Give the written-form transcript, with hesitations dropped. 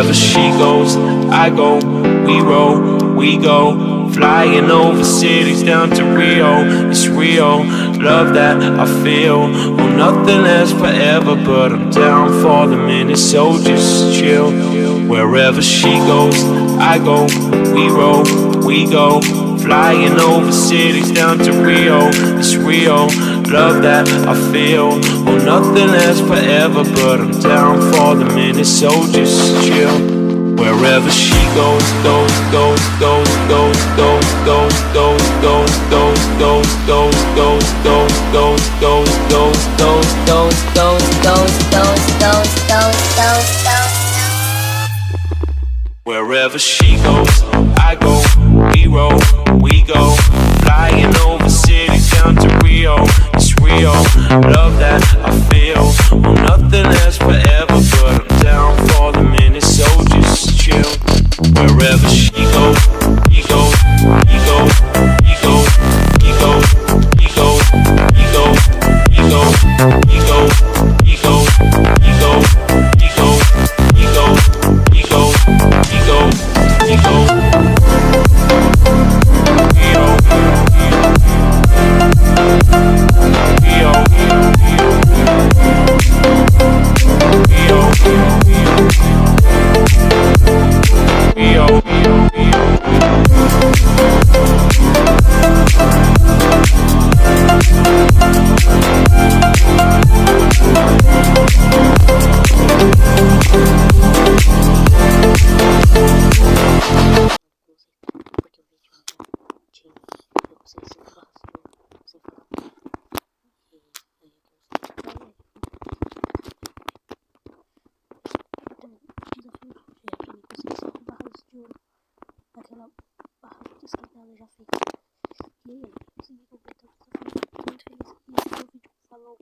Wherever she goes, I go. We roll, we go. Flying over cities down to Rio. It's real, love that I feel. Oh, nothing lasts forever, but I'm down for the minute, so just chill. Wherever she goes, I go. We roll, we go. Flying over cities down to Rio. It's real, love that I feel. Oh, nothing lasts forever, but I'm down for the minute, so just chill. Wherever she goes, goes, goes, goes, goes, goes, goes, goes, goes, goes, goes, goes, goes, goes, goes, goes, goes, goes, goes. Wherever she goes, I go. We roll, we go. Flying over cities down to Rio. It's real, love that I feel. Oh, nothing lasts forever, but I'm down for the minute, so just chill. Wherever she goes, he goes, he goes, he goes, he goes, he goes, he goes, he goes, he goes, he goes, he goes, he goes, he goes, he goes, he goes, he goes. Aquela barra de esquentada já fez. E aí, consegui completar o desafio. Muito feliz. E esse foi o vídeo. Falou.